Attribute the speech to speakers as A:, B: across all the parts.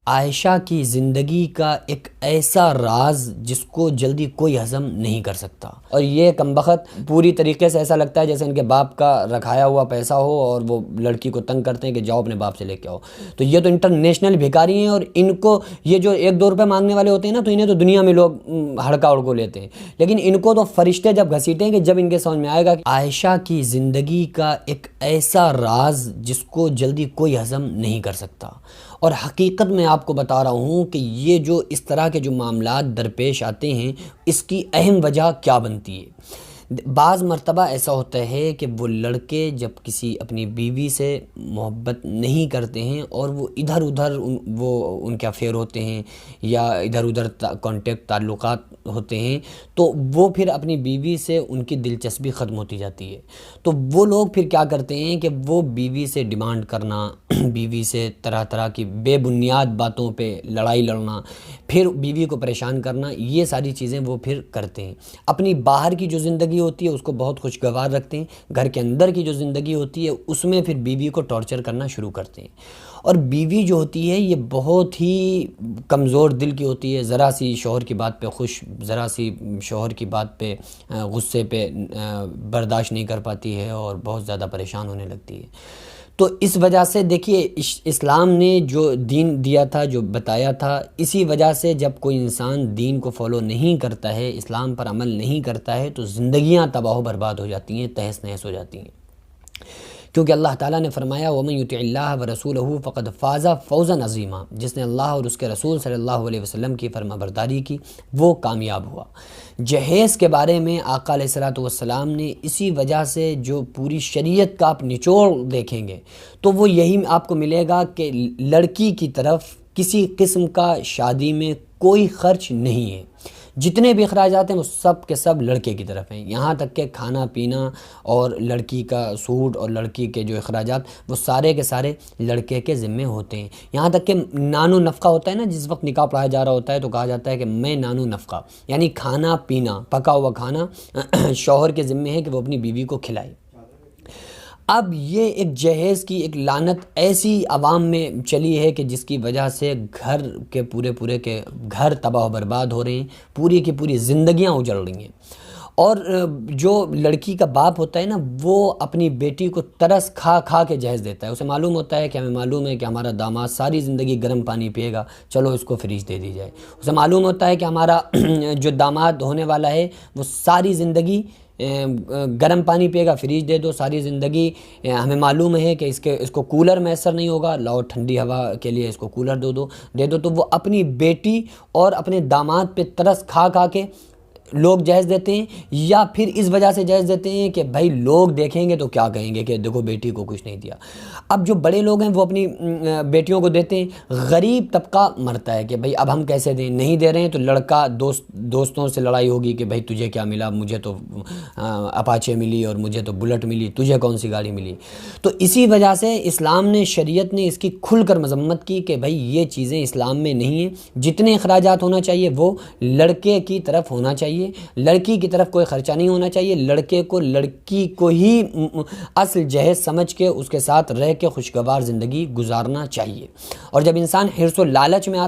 A: عائشہ کی زندگی کا ایک ایسا راز جس کو جلدی کوئی ہضم نہیں کر سکتا، اور یہ کمبخت پوری طریقے سے ایسا لگتا ہے جیسے ان کے باپ کا رکھایا ہوا پیسہ ہو اور وہ لڑکی کو تنگ کرتے ہیں کہ جاؤ اپنے باپ سے لے کے آؤ۔ تو یہ تو انٹرنیشنل بھکاری ہیں، اور ان کو یہ جو 1-2 روپے مانگنے والے ہوتے ہیں نا، تو انہیں تو دنیا میں لوگ ہڑکا اڑکو لیتے ہیں، لیکن ان کو تو فرشتے جب گھسیٹیں کہ جب ان کے سمجھ میں آئے گا کہ عائشہ کی زندگی کا ایک ایسا راز جس کو جلدی کوئی ہضم نہیں کر سکتا۔ اور حقیقت میں آپ کو بتا رہا ہوں کہ یہ جو اس طرح کے جو معاملات درپیش آتے ہیں، اس کی اہم وجہ کیا بنتی ہے۔ بعض مرتبہ ایسا ہوتا ہے کہ وہ لڑکے جب کسی اپنی بیوی سے محبت نہیں کرتے ہیں اور وہ ادھر ادھر وہ ان کے افیئر ہوتے ہیں یا ادھر ادھر کانٹیکٹ تعلقات ہوتے ہیں، تو وہ پھر اپنی بیوی سے ان کی دلچسپی ختم ہوتی جاتی ہے۔ تو وہ لوگ پھر کیا کرتے ہیں کہ وہ بیوی سے ڈیمانڈ کرنا، بیوی سے طرح طرح کی بے بنیاد باتوں پہ لڑائی لڑنا، پھر بیوی کو پریشان کرنا، یہ ساری چیزیں وہ پھر کرتے ہیں۔ اپنی باہر کی جو زندگی ہوتی ہے اس کو بہت خوشگوار رکھتے ہیں، گھر کے اندر کی جو زندگی ہوتی ہے اس میں پھر بیوی کو ٹارچر کرنا شروع کرتے ہیں۔ اور بیوی جو ہوتی ہے یہ بہت ہی کمزور دل کی ہوتی ہے، ذرا سی شوہر کی بات پہ خوش، ذرا سی شوہر کی بات پہ غصے پہ برداشت نہیں کر پاتی ہے اور بہت زیادہ پریشان ہونے لگتی ہے۔ تو اس وجہ سے دیکھیے اسلام نے جو دین دیا تھا، جو بتایا تھا، اسی وجہ سے جب کوئی انسان دین کو فالو نہیں کرتا ہے، اسلام پر عمل نہیں کرتا ہے، تو زندگیاں تباہ و برباد ہو جاتی ہیں، تہس نہس ہو جاتی ہیں۔ کیونکہ اللہ تعالیٰ نے فرمایا وَمَن يُطِعِ اللَّهَ وَرَسُولَهُ فَقَدْ فَازَ فَوْزًا عَظِيمًا، جس نے اللہ اور اس کے رسول صلی اللہ علیہ وسلم کی فرما برداری کی وہ کامیاب ہوا۔ جہیز کے بارے میں آقا علیہ السلام نے اسی وجہ سے جو پوری شریعت کا آپ نچوڑ دیکھیں گے تو وہ یہی آپ کو ملے گا کہ لڑکی کی طرف کسی قسم کا شادی میں کوئی خرچ نہیں ہے، جتنے بھی اخراجات ہیں وہ سب کے سب لڑکے کی طرف ہیں، یہاں تک کہ کھانا پینا اور لڑکی کا سوٹ اور لڑکی کے جو اخراجات وہ سارے کے سارے لڑکے کے ذمے ہوتے ہیں۔ یہاں تک کہ نان و نفقہ ہوتا ہے نا، جس وقت نکاح پڑھایا جا رہا ہوتا ہے تو کہا جاتا ہے کہ میں نان و نفقہ، یعنی کھانا پینا، پکا ہوا کھانا شوہر کے ذمے ہے کہ وہ اپنی بیوی کو کھلائے۔ اب یہ ایک جہیز کی ایک لعنت ایسی عوام میں چلی ہے کہ جس کی وجہ سے گھر کے پورے کے گھر تباہ و برباد ہو رہے ہیں، پوری کی پوری زندگیاں اجڑ رہی ہیں۔ اور جو لڑکی کا باپ ہوتا ہے نا، وہ اپنی بیٹی کو ترس کھا کھا کے جہیز دیتا ہے۔ اسے معلوم ہوتا ہے کہ ہمیں معلوم ہے کہ ہمارا داماد ساری زندگی گرم پانی پیے گا، چلو اس کو فریج دے دی جائے۔ اسے معلوم ہوتا ہے کہ ہمارا جو داماد ہونے والا ہے وہ ساری زندگی گرم پانی پیے گا، فریج دے دو ساری زندگی۔ ہمیں معلوم ہے کہ اس کو کولر میسر نہیں ہوگا، لاؤ ٹھنڈی ہوا کے لیے اس کو کولر دے دو۔ تو وہ اپنی بیٹی اور اپنے داماد پہ ترس کھا کھا کے لوگ جہیز دیتے ہیں، یا پھر اس وجہ سے جہیز دیتے ہیں کہ بھائی لوگ دیکھیں گے تو کیا کہیں گے کہ دیکھو بیٹی کو کچھ نہیں دیا۔ اب جو بڑے لوگ ہیں وہ اپنی بیٹیوں کو دیتے ہیں، غریب طبقہ مرتا ہے کہ بھائی اب ہم کیسے دیں، نہیں دے رہے ہیں تو لڑکا دوستوں سے لڑائی ہوگی کہ بھائی تجھے کیا ملا، مجھے تو اپاچے ملی اور مجھے تو بلٹ ملی، تجھے کون سی گاڑی ملی۔ تو اسی وجہ سے اسلام نے، شریعت نے اس کی کھل کر مذمت کی کہ بھائی یہ چیزیں اسلام میں نہیں ہیں، جتنے اخراجات ہونا چاہیے وہ لڑکے کی طرف ہونا چاہیے، لڑکی کی طرف کوئی خرچہ نہیں ہونا چاہیے، لڑکے کو لڑکی کو ہی اصل جہیز سمجھ کے اس کے ساتھ رہ کے خوشگوار زندگی گزارنا چاہیے۔ اور جب انسان حرص و لالچ میں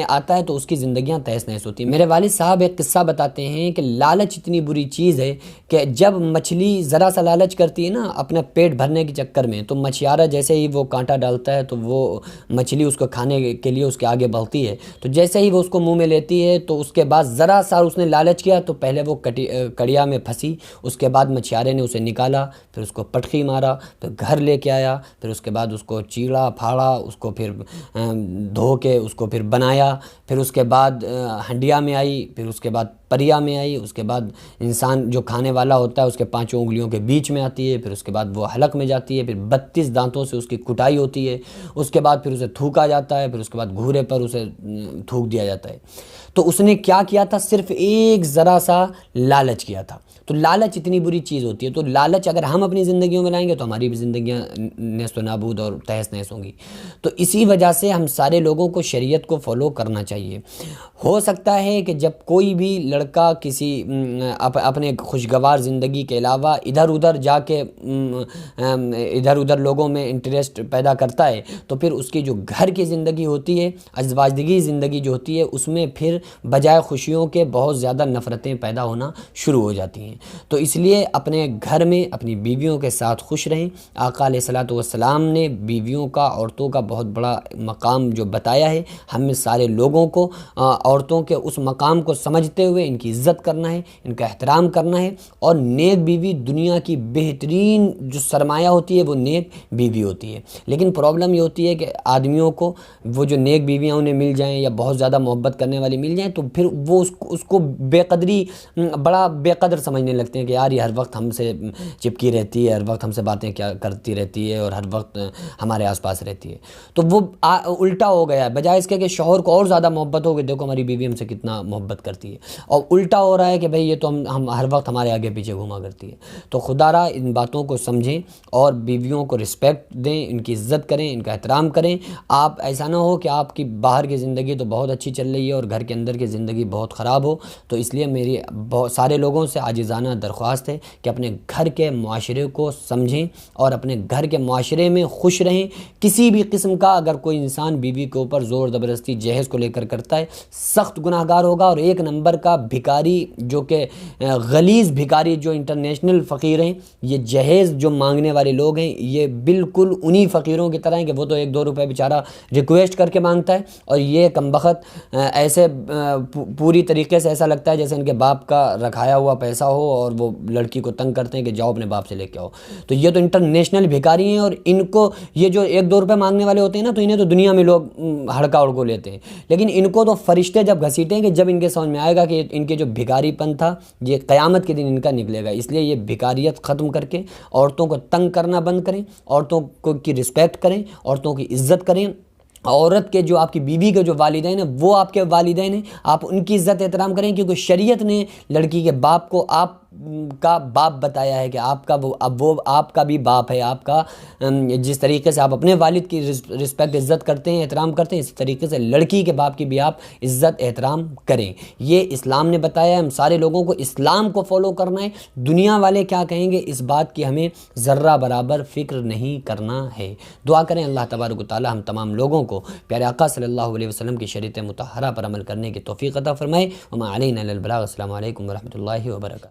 A: آتا ہے تو اس کی زندگیاں تہس نہس ہوتی ہیں۔ میرے والد صاحب ایک قصہ بتاتے ہیں کہ لالچ اتنی بری چیز ہے کہ جب مچھلی ذرا سا لالچ کرتی ہے نا اپنا پیٹ بھرنے کے چکر میں، تو مچھیارا جیسے ہی وہ کانٹا ڈالتا ہے تو وہ مچھلی اس کو کھانے کے لیے اس کے آگے بڑھتی ہے، تو جیسے ہی وہ اس کو منہ میں لیتی ہے تو اس کے بعد ذرا سا اس نے لالچ کیا تو پہلے وہ کڑیا میں پھنسی، اس کے بعد مچھیارے نے اسے نکالا، پھر اس کو پٹخی مارا، پھر گھر لے کے آیا، پھر اس کے بعد اس کو چیڑا پھاڑا، اس کو پھر دھو کے اس کو پھر بنایا، پھر اس کے بعد ہنڈیا میں آئی، پھر اس کے بعد پریا میں آئی، اس کے بعد انسان جو کھانے والا ہوتا ہے اس کے 5 انگلیوں کے بیچ میں آتی ہے، پھر اس کے بعد وہ حلق میں جاتی ہے، پھر 32 دانتوں سے اس کی کٹائی ہوتی ہے، اس کے بعد پھر اسے تھوکا جاتا ہے، پھر اس کے بعد گھورے پر اسے تھوک دیا جاتا ہے۔ تو اس نے کیا کیا تھا؟ صرف ایک ذرا سا لالچ کیا تھا۔ تو لالچ اتنی بری چیز ہوتی ہے، تو لالچ اگر ہم اپنی زندگیوں میں لائیں گے تو ہماری بھی زندگیاں نیست و نابود اور تہس نہس ہوں گی۔ تو اسی وجہ سے ہم سارے لوگوں کو شریعت کو فالو کرنا چاہیے۔ ہو سکتا ہے کہ جب کوئی بھی لڑکا کسی اپنے خوشگوار زندگی کے علاوہ ادھر ادھر جا کے ادھر ادھر لوگوں میں انٹرسٹ پیدا کرتا ہے تو پھر اس کی جو گھر کی زندگی ہوتی ہے، ازواجدگی زندگی جو ہوتی ہے، اس میں پھر بجائے خوشیوں کے بہت زیادہ نفرتیں پیدا ہونا شروع ہو جاتی ہیں۔ تو اس لیے اپنے گھر میں اپنی بیویوں کے ساتھ خوش رہیں۔ آقا علیہ الصلوۃ والسلام نے بیویوں کا، عورتوں کا بہت بڑا مقام جو بتایا ہے، ہمیں سارے لوگوں کو عورتوں کے اس مقام کو سمجھتے ہوئے ان کی عزت کرنا ہے، ان کا احترام کرنا ہے۔ اور نیک بیوی دنیا کی بہترین جو سرمایہ ہوتی ہے وہ نیک بیوی ہوتی ہے۔ لیکن پرابلم یہ ہوتی ہے کہ آدمیوں کو وہ جو نیک بیویاں انہیں مل جائیں یا بہت زیادہ محبت کرنے والی مل جائیں تو پھر وہ اس کو بے قدری، بڑا بے قدر سمجھنے لگتے ہیں کہ یار یہ ہر وقت ہم سے چپکی رہتی ہے، ہر وقت ہم سے باتیں کیا کرتی رہتی ہے اور ہر وقت ہمارے آس پاس رہتی ہے۔ تو وہ الٹا ہو گیا ہے، بجائے اس کے کہ شوہر کو اور زیادہ محبت ہو کہ دیکھو ہماری بیوی ہم سے کتنا محبت کرتی ہے، اور الٹا ہو رہا ہے کہ بھئی یہ تو ہم ہر وقت ہمارے آگے پیچھے گھوما کرتی ہے۔ تو خدا را ان باتوں کو سمجھیں اور بیویوں کو رسپیکٹ دیں، ان کی عزت کریں، ان کا احترام کریں۔ آپ ایسا نہ ہو کہ آپ کی باہر کی زندگی تو بہت اچھی چل رہی ہے اور گھر کے اندر کی زندگی بہت خراب ہو۔ تو اس لیے میری بہت سارے لوگوں سے عاجزانہ درخواست ہے کہ اپنے گھر کے معاشرے کو سمجھیں اور اپنے گھر کے معاشرے میں خوش رہیں۔ کسی بھی قسم کا اگر کوئی انسان بیوی کے اوپر زور زبردستی جہیز کو لے کر کرتا ہے، سخت گناہ گار ہوگا۔ اور ایک نمبر کا بھکاری، جو کہ غلیظ بھکاری، جو انٹرنیشنل فقیر ہیں، یہ جہیز جو مانگنے والے لوگ ہیں، یہ بالکل انہی فقیروں کی طرح ہیں کہ وہ تو 1-2 روپے بیچارہ ریکویسٹ کر کے مانگتا ہے، اور یہ کمبخت ایسے پوری طریقے سے ایسا لگتا ہے جیسے ان کے باپ کا رکھایا ہوا پیسہ ہو اور وہ لڑکی کو تنگ کرتے ہیں کہ جاؤ اپنے باپ سے لے کے آؤ۔ تو یہ تو انٹرنیشنل بھکاری ہیں، اور ان کو یہ جو 1-2 روپے مانگنے والے ہوتے ہیں نا، تو انہیں تو دنیا میں لوگ ہڑکا اڑکو لیتے ہیں، لیکن ان کو تو فرشتے جب گھسیٹیں گے، جب ان کے سمجھ میں آئے گا کہ ان کے جو بھکاری پن تھا یہ قیامت کے دن ان کا نکلے گا۔ اس لیے یہ بھکاریت ختم کر کے عورتوں کو تنگ کرنا بند کریں، عورتوں کی رسپیکٹ کریں، عورتوں کی عزت کریں۔ عورت کے جو آپ کی بیوی کے جو والدین ہیں وہ آپ کے والدین ہیں، آپ ان کی عزت احترام کریں، کیونکہ شریعت نے لڑکی کے باپ کو آپ کا باپ بتایا ہے کہ آپ کا وہ آپ کا بھی باپ ہے۔ آپ کا جس طریقے سے آپ اپنے والد کی رسپیکٹ عزت کرتے ہیں، احترام کرتے ہیں، اسی طریقے سے لڑکی کے باپ کی بھی آپ عزت احترام کریں۔ یہ اسلام نے بتایا ہے، ہم سارے لوگوں کو اسلام کو فالو کرنا ہے۔ دنیا والے کیا کہیں گے اس بات کی ہمیں ذرہ برابر فکر نہیں کرنا ہے۔ دعا کریں اللہ تبارک و تعالی ہم تمام لوگوں کو پیارے آقا صلی اللہ علیہ وسلم کی شریعت مطہرہ پر عمل کرنے کی توفیق عطا فرمائے۔ وما علینا الا البلاغ۔ السلام علیکم ورحمۃ اللہ وبرکاتہ۔